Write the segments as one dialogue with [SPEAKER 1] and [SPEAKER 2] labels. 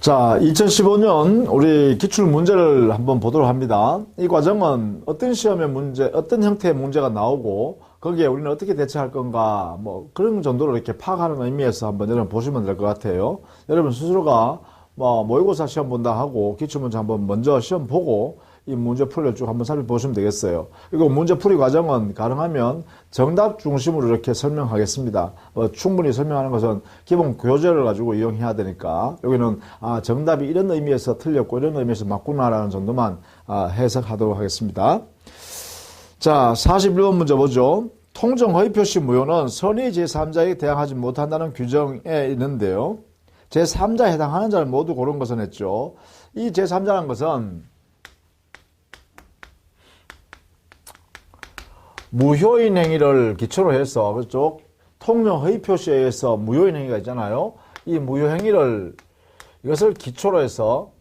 [SPEAKER 1] 자, 2015년 우리 기출 문제를 한번 보도록 합니다. 이 과정은 어떤 시험의 문제, 어떤 형태의 문제가 나오고 거기에 우리는 어떻게 대처할 건가 뭐 그런 정도로 이렇게 파악하는 의미에서 한번 여러분 보시면 될 것 같아요. 여러분 스스로가 뭐 모의고사 시험 본다 하고 기출문제 한번 먼저 시험 보고 이 문제 풀이를 쭉 한번 살펴보시면 되겠어요. 그리고 문제 풀이 과정은 가능하면 정답 중심으로 이렇게 설명하겠습니다. 충분히 설명하는 것은 기본 교재를 가지고 이용해야 되니까 여기는 정답이 이런 의미에서 틀렸고 이런 의미에서 맞구나라는 정도만 해석하도록 하겠습니다. 자, 41번 문제 보죠. 통정 허위 표시 무효는 선의 제3자에게 대항하지 못한다는 규정에 있는데요. 제3자에 해당하는 자를 모두 고른 것은 했죠. 이 제3자라는 것은 무효인 행위를 기초로 해서 그쪽 통정 허위 표시에 의해서 무효인 행위가 있잖아요. 이 무효 행위를 이것을 기초로 해서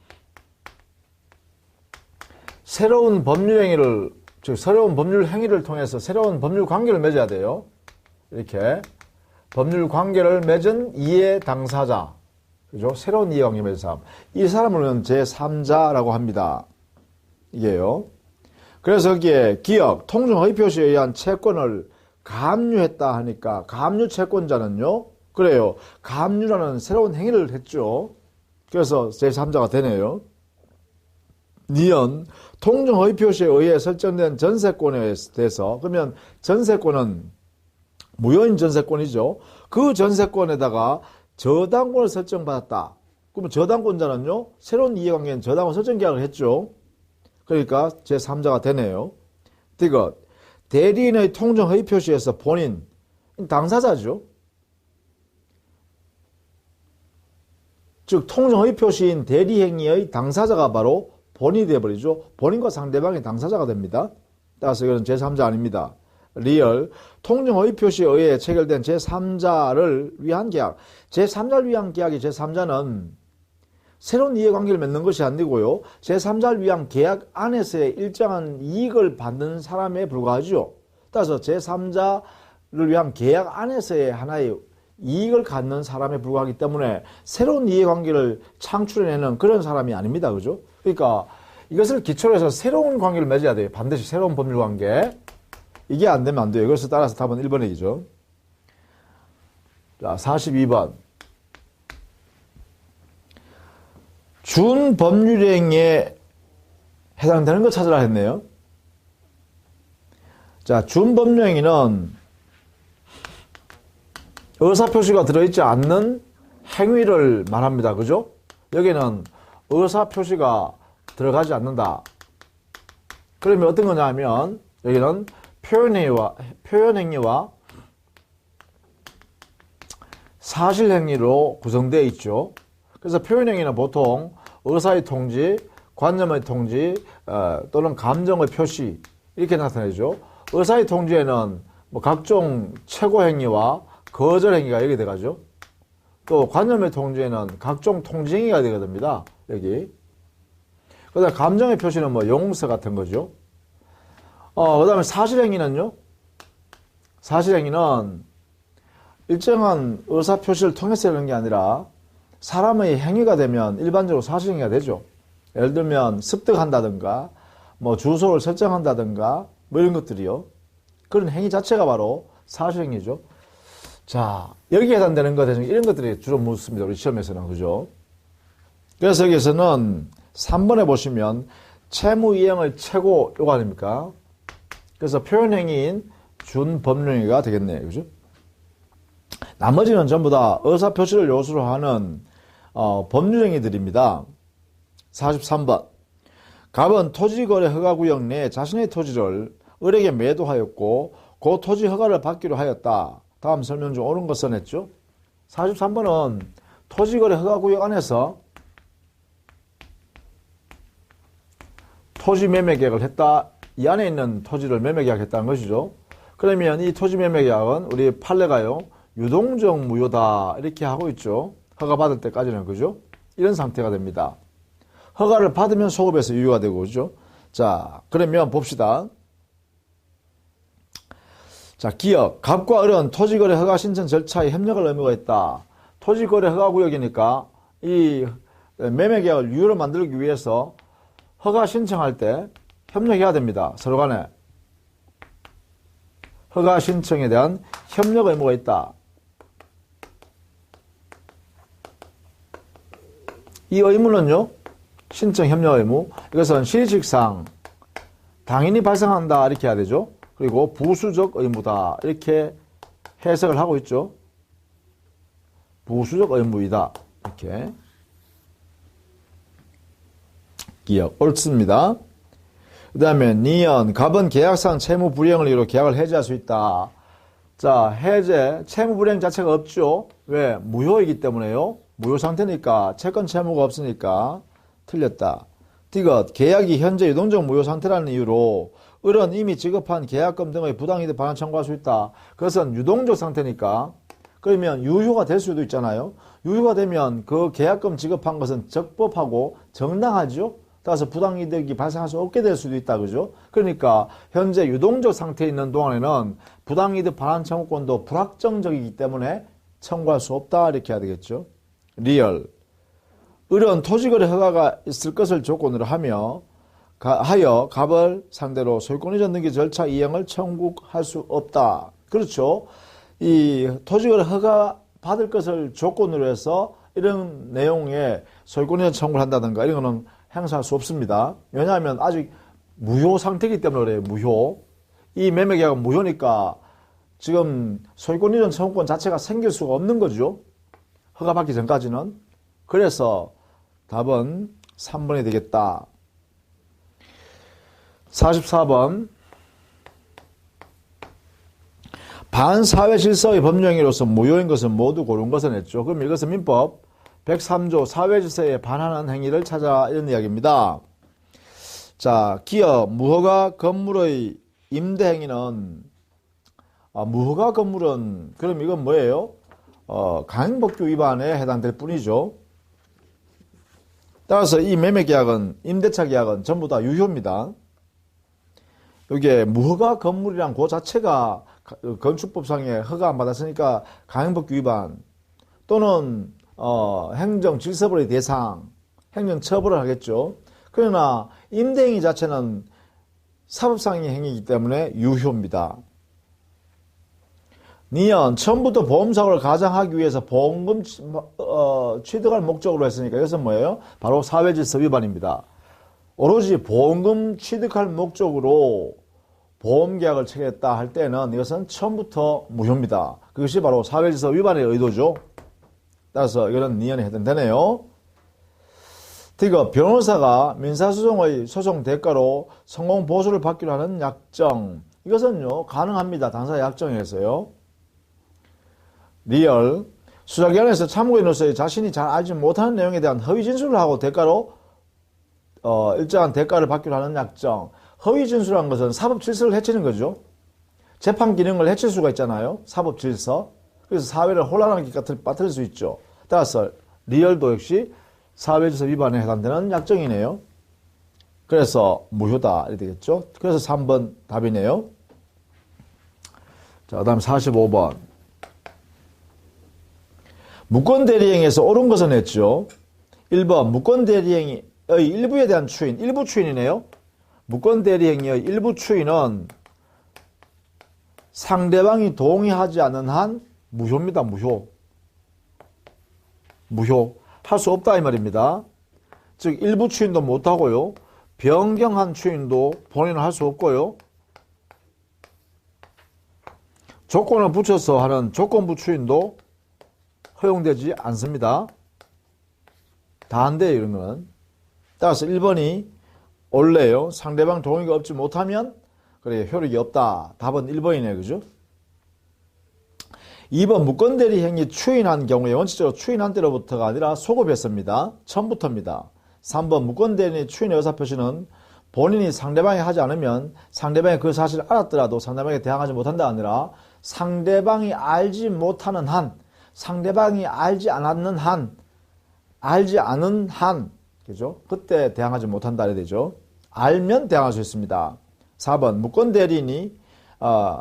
[SPEAKER 1] 새로운 법률 행위를 즉 새로운 법률 행위를 통해서 새로운 법률 관계를 맺어야 돼요. 이렇게 법률 관계를 맺은 이해 당사자, 그죠? 새로운 이해 관계 맺은 사람, 이 사람을 제3자라고 합니다. 이게요. 그래서 여기에 기억, 통정 허위 표시에 의한 채권을 가압류했다 하니까 가압류 채권자는요. 그래요. 가압류라는 새로운 행위를 했죠. 그래서 제3자가 되네요. 니은 통정 허위 표시에 의해 설정된 전세권에 대해서 그러면 전세권은 무효인 전세권이죠. 그 전세권에다가 저당권을 설정받았다. 그러면 저당권자는요. 새로운 이해관계는 저당권 설정 계약을 했죠. 그러니까 제3자가 되네요. 디귿 대리인의 통정 허위 표시에서 본인 당사자죠. 즉 통정 허위 표시인 대리행위의 당사자가 바로 본인이 되어버리죠. 본인과 상대방이 당사자가 됩니다. 따라서 이건 제3자 아닙니다. 리얼 통정 허위 표시에 의해 체결된 제3자를 위한 계약. 제3자를 위한 계약이 제3자는 새로운 이해관계를 맺는 것이 아니고요. 제3자를 위한 계약 안에서의 일정한 이익을 받는 사람에 불과하죠. 따라서 제3자를 위한 계약 안에서의 하나의 이익을 갖는 사람에 불과하기 때문에 새로운 이해관계를 창출해내는 그런 사람이 아닙니다. 그죠? 그러니까 이것을 기초로 해서 새로운 관계를 맺어야 돼요. 반드시 새로운 법률관계. 이게 안 되면 안 돼요. 그래서 따라서 답은 1번의 이죠. 자, 42번. 준법률행위에 해당되는 거 찾으라 했네요. 자, 준법률행위는 의사표시가 들어있지 않는 행위를 말합니다. 그죠? 여기는 의사표시가 들어가지 않는다. 그러면 어떤 거냐 하면 여기는 표현행위와 사실행위로 구성되어 있죠. 그래서 표현행위는 보통 의사의 통지, 관념의 통지 또는 감정의 표시 이렇게 나타내죠. 의사의 통지에는 뭐 각종 최고행위와 거절행위가 여기 들어가죠. 또 관념의 통지에는 각종 통지행위가 되거든요. 여기. 그 다음에 감정의 표시는 뭐 용서 같은 거죠. 그 다음에 사실행위는요. 사실행위는 일정한 의사표시를 통해서 이런 게 아니라 사람의 행위가 되면 일반적으로 사실행위가 되죠. 예를 들면 습득한다든가 뭐 주소를 설정한다든가 뭐 이런 것들이요. 그런 행위 자체가 바로 사실행위죠. 자, 여기에 해당되는 것 대신 이런 것들이 주로 묻습니다. 우리 시험에서는. 그죠? 그래서 여기서는 3번에 보시면 채무이행의 최고 요거 아닙니까? 그래서 표현행위인 준법률행위가 되겠네요. 그죠? 나머지는 전부 다 의사표시를 요소로 하는 법률행위들입니다. 43번. 갑은 토지거래 허가구역 내에 자신의 토지를 을에게 매도하였고 그 토지 허가를 받기로 하였다. 다음 설명 중 옳은 것 써냈죠. 43번은 토지거래 허가구역 안에서 토지 매매계약을 했다. 이 안에 있는 토지를 매매계약했다는 것이죠. 그러면 이 토지 매매계약은 우리 판례가요. 유동적 무효다 이렇게 하고 있죠. 허가 받을 때까지는. 그죠? 이런 상태가 됩니다. 허가를 받으면 소급해서 유효가 되고 그죠? 자, 그러면 봅시다. 자, 기억. 갑과 을은 토지거래 허가 신청 절차에 협력할 의무가 있다. 토지거래 허가구역이니까 이 매매계약을 유효로 만들기 위해서 허가 신청할 때 협력해야 됩니다. 서로 간에. 허가 신청에 대한 협력 의무가 있다. 이 의무는요, 신청 협력 의무. 이것은 실식상 당연히 발생한다. 이렇게 해야 되죠. 그리고 부수적 의무다. 이렇게 해석을 하고 있죠. 부수적 의무이다. 이렇게. 기억. 옳습니다. 그 다음에 니은, 갑은 계약상 채무 불이행을 이유로 계약을 해지할 수 있다. 자, 해제, 채무 불이행 자체가 없죠. 왜? 무효이기 때문에요. 무효 상태니까, 채권 채무가 없으니까 틀렸다. 디귿, 계약이 현재 유동적 무효 상태라는 이유로 을은 이미 지급한 계약금 등의 부당이득 반환 청구할 수 있다. 그것은 유동적 상태니까. 그러면 유효가 될 수도 있잖아요. 유효가 되면 그 계약금 지급한 것은 적법하고 정당하죠. 따라서 부당이득이 발생할 수 없게 될 수도 있다. 그죠? 그러니까 현재 유동적 상태에 있는 동안에는 부당이득 반환 청구권도 불확정적이기 때문에 청구할 수 없다. 이렇게 해야 되겠죠. 리얼. 을은 토지거래 허가가 있을 것을 조건으로 하여 갑을 상대로 소유권 이전 등기 절차 이행을 청구할 수 없다. 그렇죠. 이 토지거래 허가 받을 것을 조건으로 해서 이런 내용의 소유권 이전 청구를 한다든가 이런 거는 행사할 수 없습니다. 왜냐하면 아직 무효 상태이기 때문에 그래요. 무효. 이 매매계약은 무효니까 지금 소유권 이전 청구권 자체가 생길 수가 없는 거죠. 허가받기 전까지는. 그래서 답은 3번이 되겠다. 44번. 반사회 질서의 법령으로서 무효인 것은 모두 고른 것은 했죠. 그럼 이것은 민법 103조 사회질서에 반하는 행위를 찾아 이런 이야기입니다. 자, 기업 무허가 건물의 임대 행위는 무허가 건물은 그럼 이건 뭐예요? 강행법규 위반에 해당될 뿐이죠. 따라서 이 매매계약은 임대차 계약은 전부 다 유효입니다. 이게 무허가 건물이란 그 자체가 건축법상에 허가 안 받았으니까 강행법규 위반 또는 행정질서벌의 대상, 행정처벌을 하겠죠. 그러나 임대행위 자체는 사법상의 행위이기 때문에 유효입니다. 니은, 처음부터 보험사고를 가장하기 위해서 보험금 취득할 목적으로 했으니까 이것은 뭐예요? 바로 사회질서 위반입니다. 오로지 보험금 취득할 목적으로 보험계약을 체결했다 할 때는 이것은 처음부터 무효입니다. 그것이 바로 사회질서 위반의 의도죠. 따라서 이거는 니은에 해당되네요. 디귿, 변호사가 민사소송의 소송 대가로 성공 보수를 받기로 하는 약정. 이것은요, 가능합니다. 당사 약정에서요. 리얼, 수사기관에서 참고인으로서 자신이 잘 알지 못하는 내용에 대한 허위 진술을 하고 대가로 일정한 대가를 받기로 하는 약정. 허위 진술한 것은 사법 질서를 해치는 거죠. 재판 기능을 해칠 수가 있잖아요. 사법 질서. 그래서 사회를 혼란하게 빠뜨릴 수 있죠. 따라서 리얼도 역시 사회질서 위반에 해당되는 약정이네요. 그래서 무효다 이렇게 되겠죠. 그래서 3번 답이네요. 자, 그다음 45번. 무권대리행위에서 옳은 것은 했죠. 1번 무권대리행위의 일부에 대한 추인, 일부 추인이네요. 무권대리행위의 일부 추인은 상대방이 동의하지 않는 한 무효입니다. 무효. 할 수 없다 이 말입니다. 즉 일부 추인도 못하고요. 변경한 추인도 본인은 할 수 없고요. 조건을 붙여서 하는 조건부 추인도 허용되지 않습니다. 다 안 돼요. 이런 거는. 따라서 1번이 옳네요. 상대방 동의가 없지 못하면 그래 효력이 없다. 답은 1번이네요. 그죠? 2번 무권대리 행위 추인한 경우에 원칙적으로 추인한 때로부터가 아니라 소급했습니다. 처음부터입니다. 3번 무권대리 추인의 의사표시는 본인이 상대방이 하지 않으면 상대방이 그 사실을 알았더라도 상대방에게 대항하지 못한다가 아니라 상대방이 알지 못하는 한, 상대방이 알지 않는 한, 그죠? 그때 대항하지 못한다 해야 되죠. 알면 대항할 수 있습니다. 4번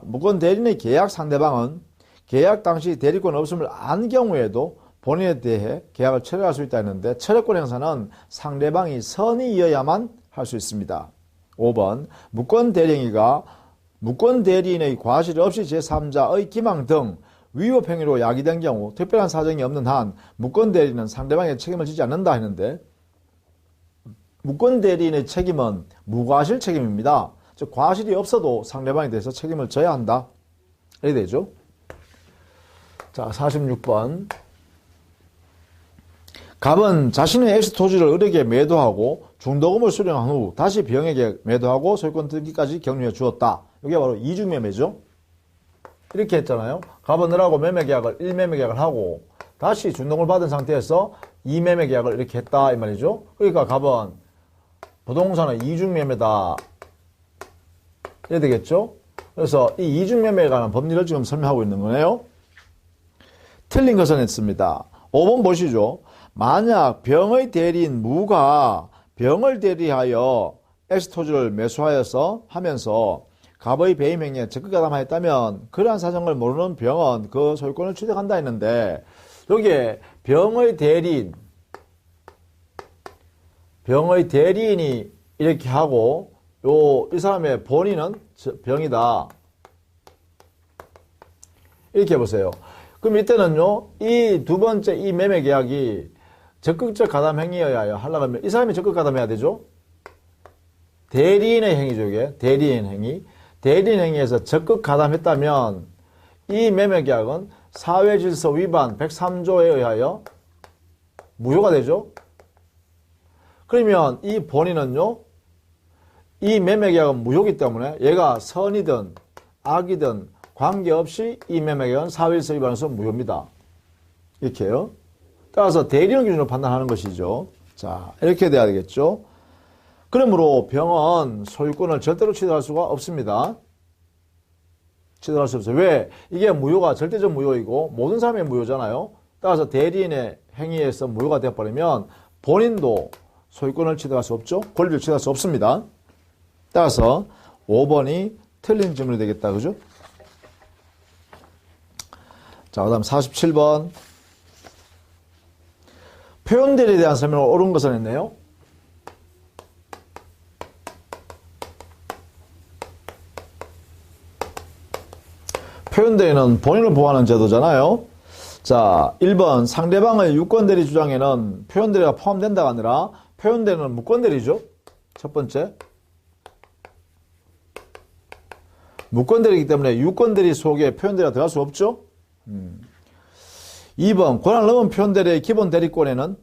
[SPEAKER 1] 무권대리인의 계약 상대방은 계약 당시 대리권 없음을 안 경우에도 본인에 대해 계약을 철회할 수 있다 했는데 철회권 행사는 상대방이 선의이어야만 할 수 있습니다. 5번 무권 대리인이가 무권 대리인의 과실 없이 제3자의 기망 등 위법 행위로 야기된 경우 특별한 사정이 없는 한 무권 대리인은 상대방의 책임을 지지 않는다 했는데 무권 대리인의 책임은 무과실 책임입니다. 즉 과실이 없어도 상대방에 대해서 책임을 져야 한다. 이렇게 되죠. 자, 46번. 갑은 자신의 X 토지를 을에게 매도하고 중도금을 수령한 후 다시 B형에게 매도하고 소유권 등기까지 격려해 주었다. 이게 바로 이중매매죠. 이렇게 했잖아요. 갑은 을하고 매매계약을 1매매계약을 하고 다시 중도금을 받은 상태에서 2매매계약을 이렇게 했다 이 말이죠. 그러니까 갑은 부동산의 이중매매다 이래야 되겠죠. 그래서 이 이중매매에 관한 법리를 지금 설명하고 있는 거네요. 틀린 것은 했습니다. 5번 보시죠. 만약 병의 대리인 무가 병을 대리하여 X토지를 매수하여서 하면서 갑의 배임 행위에 적극 가담하였다면 그러한 사정을 모르는 병은 그 소유권을 취득한다 했는데 여기에 병의 대리인이 이렇게 하고 이 사람의 본인은 병이다. 이렇게 해보세요. 그럼 이때는요, 이 두 번째 이 매매 계약이 적극적 가담 행위여야 하려면 이 사람이 적극 가담해야 되죠? 대리인의 행위죠, 이게. 대리인 행위. 대리인 행위에서 적극 가담했다면 이 매매 계약은 사회질서 위반 103조에 의하여 무효가 되죠? 그러면 이 본인은요, 이 매매 계약은 무효이기 때문에 얘가 선이든 악이든 관계없이 이 매매 계약은 사회질서 위반에서 무효입니다. 이렇게요. 따라서 대리인 기준으로 판단하는 것이죠. 자, 이렇게 돼야 되겠죠. 그러므로 병은 소유권을 절대로 취득할 수가 없습니다. 취득할 수 없어요. 왜? 이게 무효가 절대적 무효이고 모든 사람의 무효잖아요. 따라서 대리인의 행위에서 무효가 되어버리면 본인도 소유권을 취득할 수 없죠. 권리를 취득할 수 없습니다. 따라서 5번이 틀린 질문이 되겠다. 그죠? 자, 그 다음 47번. 표현대리에 대한 설명을 옳은 것은 했네요. 표현대리는 본인을 보호하는 제도잖아요. 자, 1번 상대방의 유권대리 주장에는 표현대리가 포함된다가 아니라 표현대리는 무권대리죠. 첫 번째. 무권대리이기 때문에 유권대리 속에 표현대리가 들어갈 수 없죠. 2번 권한을 넘은 표현대리의 기본 대리권에는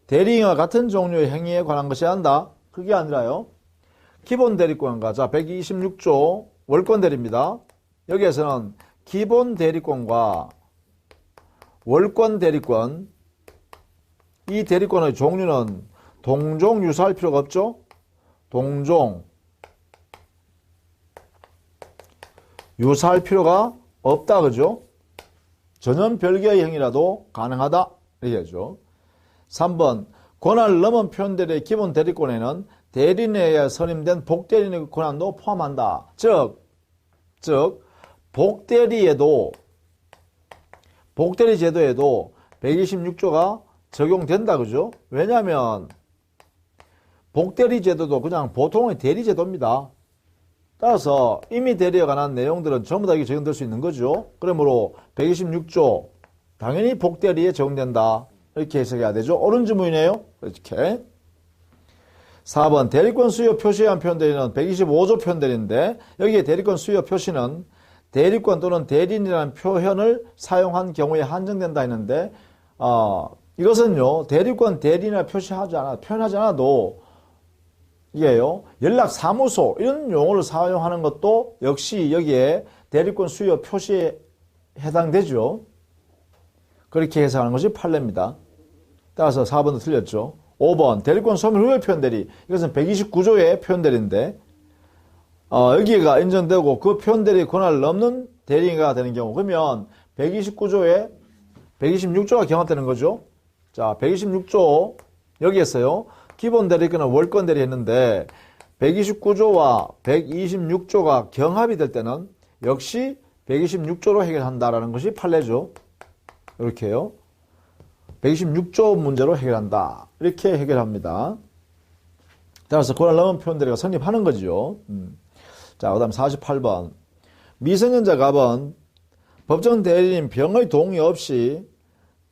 [SPEAKER 1] 대리인과 같은 종류의 행위에 관한 것이 한다. 그게 아니라요. 기본 대리권과 자 126조 월권대리입니다. 여기에서는 기본 대리권과 월권 대리권 이 대리권의 종류는 동종 유사할 필요가 없죠. 동종 유사할 필요가 없다. 그죠? 전혀 별개의 행위라도 가능하다. 이렇게죠. 3번 권한을 넘은 표현대리의 기본 대리권에는 대리인에 의해 선임된 복대리인의 권한도 포함한다. 즉 복대리 제도에도 126조가 적용된다. 그죠? 왜냐하면 복대리 제도도 그냥 보통의 대리 제도입니다. 따라서 임의 대리에 관한 내용들은 전부 다 이게 적용될 수 있는 거죠. 그러므로 126조 당연히 복대리에 적용된다. 이렇게 해석해야 되죠. 옳은 질문이네요. 이렇게. 4번 대리권 수요 표시에 한 표현대리는 125조 표현대리인데 여기에 대리권 수요 표시는 대리권 또는 대리인이라는 표현을 사용한 경우에 한정된다 했는데 이것은요 대리권 대리인이라 표현하지 않아도 이게요 연락사무소 이런 용어를 사용하는 것도 역시 여기에 대리권 수요 표시에 해당되죠. 그렇게 해석하는 것이 판례입니다. 따라서 4번도 틀렸죠. 5번 대리권 소멸 후의 표현대리 이것은 129조의 표현대리인데 여기가 인정되고 그 표현대리 권한을 넘는 대리인가 되는 경우 그러면 129조에 126조가 경합되는 거죠. 자 126조 여기에서요 기본 대리권은 월권 대리 했는데 129조와 126조가 경합이 될 때는 역시 126조로 해결한다라는 것이 판례죠. 이렇게요. 126조 문제로 해결한다. 이렇게 해결합니다. 따라서 권한을 넘은 표현들이 성립하는 거죠. 자, 그 다음 48번. 미성년자 갑은 법정 대리인 병의 동의 없이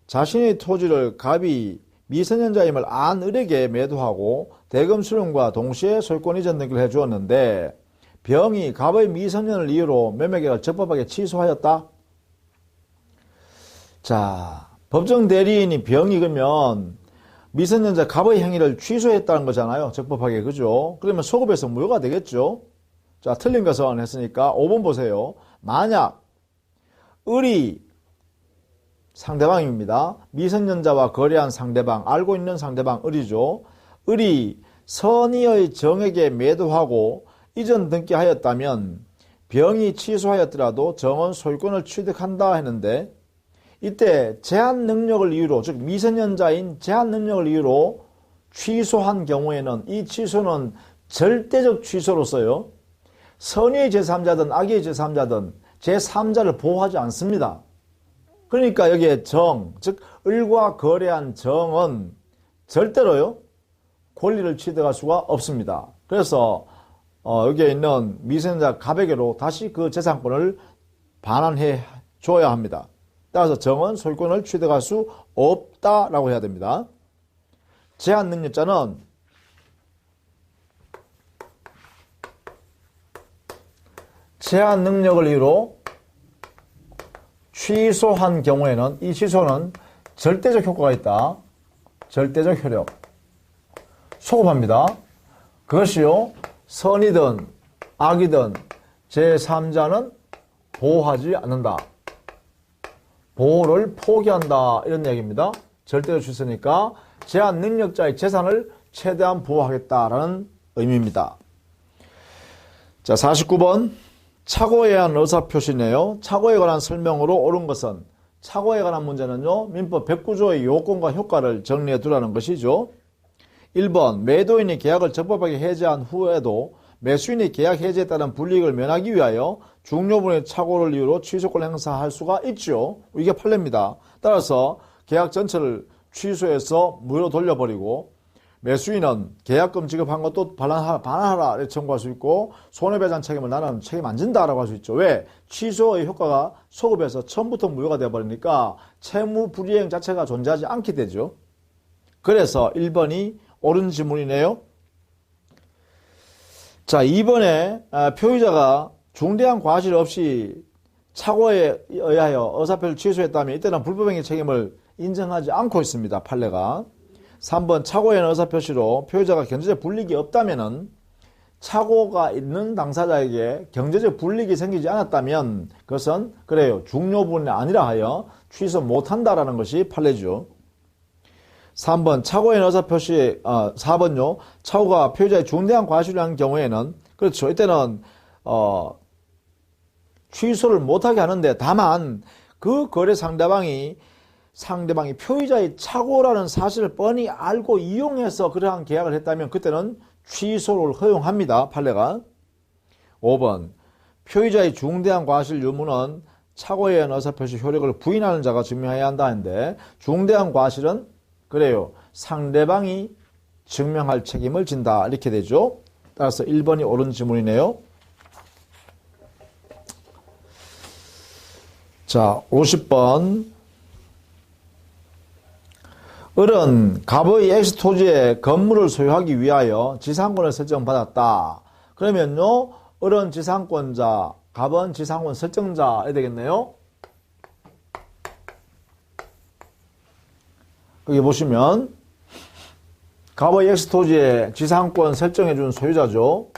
[SPEAKER 1] 자신의 토지를 갑이 미성년자임을 안 을에게 매도하고 대금 수령과 동시에 소유권 이전 등기를 해주었는데 병이 갑의 미성년을 이유로 매매계약을 적법하게 취소하였다. 자, 법정 대리인이 병이 그러면 미성년자 갑의 행위를 취소했다는 거잖아요. 적법하게. 그죠? 그러면 소급해서 무효가 되겠죠. 자, 틀린 것은 했으니까 5번 보세요. 만약 을이 상대방입니다. 미성년자와 거래한 상대방, 알고 있는 상대방 을이죠. 을이 선의의 정에게 매도하고 이전 등기하였다면 병이 취소하였더라도 정은 소유권을 취득한다 했는데 이때 제한 능력을 이유로, 즉 미성년자인 제한 능력을 이유로 취소한 경우에는 이 취소는 절대적 취소로서요. 선의의 제3자든 악의 제3자든 제3자를 보호하지 않습니다. 그러니까 여기에 정, 즉 을과 거래한 정은 절대로요. 권리를 취득할 수가 없습니다. 그래서 여기에 있는 미성년자 갑에게로 다시 그 재산권을 반환해 줘야 합니다. 따라서 정은 소유권을 취득할 수 없다라고 해야 됩니다. 제한 능력자는 제한 능력을 이유로 취소한 경우에는 이 취소는 절대적 효과가 있다. 절대적 효력. 소급합니다. 그것이요. 선이든 악이든 제3자는 보호하지 않는다. 보호를 포기한다. 이런 얘기입니다. 절대적 취소니까 제한 능력자의 재산을 최대한 보호하겠다라는 의미입니다. 자, 49번. 착오에 대한 의사표시네요. 착오에 관한 설명으로 옳은 것은 착오에 관한 문제는요. 민법 109조의 요건과 효과를 정리해 두라는 것이죠. 1번 매도인이 계약을 적법하게 해제한 후에도 매수인이 계약 해제에 따른 불이익을 면하기 위하여 중요분의 착오를 이유로 취소권을 행사할 수가 있죠. 이게 판례입니다. 따라서 계약 전체를 취소해서 무효로 돌려버리고 매수인은 계약금 지급한 것도 반환하라 이렇게 청구할 수 있고 손해배상 책임을 나는 책임 안 진다라고 할 수 있죠. 왜? 취소의 효과가 소급해서 처음부터 무효가 되어버리니까 채무 불이행 자체가 존재하지 않게 되죠. 그래서 1번이 옳은 지문이네요. 자, 2번에 표의자가 중대한 과실 없이 착오에 의하여 의사표를 취소했다면 이때는 불법행위 책임을 인정하지 않고 있습니다. 판례가. 3번 착오에 의한 의사표시로 표의자가 경제적 불이익이 없다면은 착오가 있는 당사자에게 경제적 불이익이 생기지 않았다면 그것은 그래요. 중요분이 아니라 하여 취소 못한다라는 것이 판례죠. 3번 착오에 의한 의사표시 4번요. 착오가 표의자의 중대한 과실을 한 경우에는 그렇죠. 이때는 취소를 못하게 하는데 다만 그 거래 상대방이 표의자의 착오라는 사실을 뻔히 알고 이용해서 그러한 계약을 했다면 그때는 취소를 허용합니다. 판례가. 5번 표의자의 중대한 과실 유무는 착오에 의한 의사표시 효력을 부인하는 자가 증명해야 한다 하는데 중대한 과실은 그래요. 상대방이 증명할 책임을 진다. 이렇게 되죠. 따라서 1번이 옳은 지문이네요. 자, 50번. 을은 갑의 X토지에 건물을 소유하기 위하여 지상권을 설정받았다. 그러면요, 을은 지상권자, 갑은 지상권 설정자 해야 되겠네요. 여기 보시면 갑의 X토지에 지상권 설정해준 소유자죠.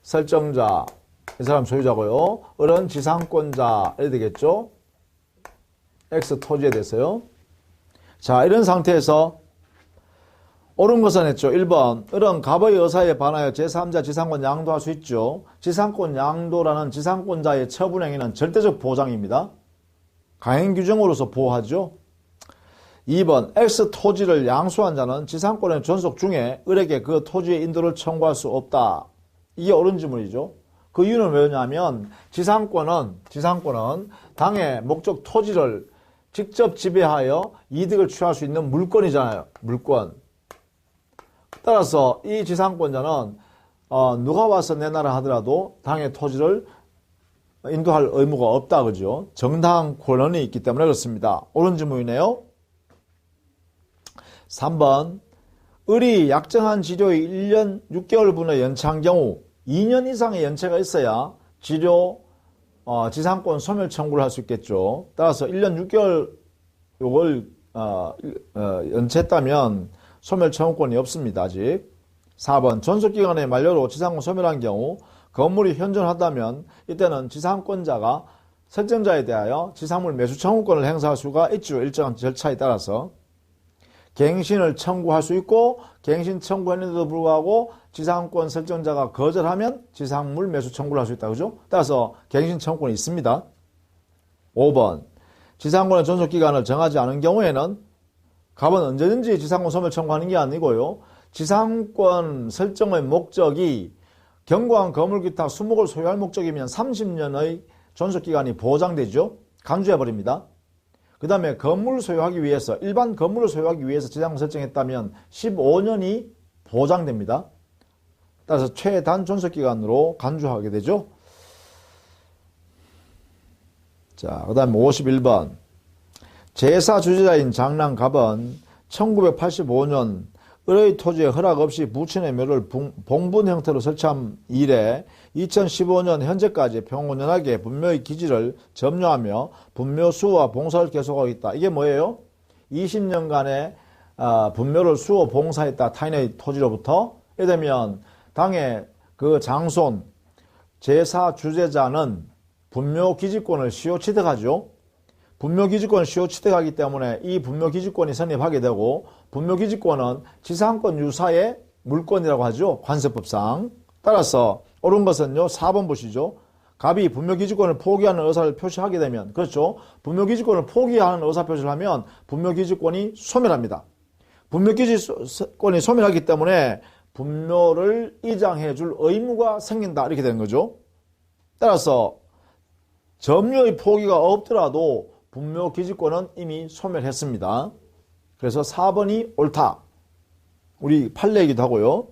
[SPEAKER 1] 설정자, 이 사람 소유자고요. 을은 지상권자 해야 되겠죠. X토지에 대해서요. 자, 이런 상태에서 옳은 것은 했죠. 1번 을은 갑의 의사에 반하여 제3자 지상권 양도할 수 있죠. 지상권 양도라는 지상권자의 처분행위는 절대적 보장입니다. 강행규정으로서 보호하죠. 2번 X토지를 양수한 자는 지상권의 존속 중에 을에게 그 토지의 인도를 청구할 수 없다. 이게 옳은 지문이죠. 그 이유는 왜냐하면 지상권은 당의 목적 토지를 직접 지배하여 이득을 취할 수 있는 물권이잖아요. 물권. 따라서 이 지상권자는 누가 와서 내놔라 하더라도 당의 토지를 인도할 의무가 없다. 그죠? 정당한 권한이 있기 때문에 그렇습니다. 옳은 질문이네요. 3번. 을이 약정한 지료의 1년 6개월분의 연체한 경우 2년 이상의 연체가 있어야 지료 지상권 소멸 청구를 할 수 있겠죠. 따라서 1년 6개월 요걸 연체했다면 소멸 청구권이 없습니다. 아직. 4번. 존속기간의 만료로 지상권 소멸한 경우 건물이 현존하다면 이때는 지상권자가 설정자에 대하여 지상물 매수 청구권을 행사할 수가 있죠. 일정한 절차에 따라서. 갱신을 청구할 수 있고 갱신 청구했는데도 불구하고 지상권 설정자가 거절하면 지상물 매수 청구를 할 수 있다. 그죠? 따라서 갱신 청구권이 있습니다. 5번. 지상권의 존속기간을 정하지 않은 경우에는 갑은 언제든지 지상권 소멸 청구하는 게 아니고요. 지상권 설정의 목적이 견고한 건물 기타 수목을 소유할 목적이면 30년의 존속기간이 보장되죠. 간주해버립니다. 그 다음에 건물을 소유하기 위해서 일반 건물을 소유하기 위해서 지상권 설정했다면 15년이 보장됩니다. 따라서 최단 존속기간으로 간주하게 되죠. 자, 그 다음에 51번. 제사 주재자인 장남갑은 1985년 을의 토지에 허락 없이 부친의 묘를 봉분 형태로 설치한 이래 2015년 현재까지 평온연하게 분묘의 기지를 점유하며 분묘 수호와 봉사를 계속하고 있다. 이게 뭐예요? 20년간의 분묘를 수호 봉사했다. 타인의 토지로부터. 이래 되면 당의 그 장손 제사 주재자는 분묘 기지권을 시효 취득하죠. 분묘 기지권을 시효 취득하기 때문에 이 분묘 기지권이 성립하게 되고 분묘 기지권은 지상권 유사의 물권이라고 하죠. 관세법상. 따라서 옳은 것은요. 4번 보시죠. 갑이 분묘 기지권을 포기하는 의사를 표시하게 되면 그렇죠. 분묘 기지권을 포기하는 의사 표시를 하면 분묘 기지권이 소멸합니다. 분묘 기지권이 소멸하기 때문에 분묘를 이장해 줄 의무가 생긴다. 이렇게 되는 거죠. 따라서 점유의 포기가 없더라도 분묘 기지권은 이미 소멸했습니다. 그래서 4번이 옳다. 우리 판례이기도 하고요.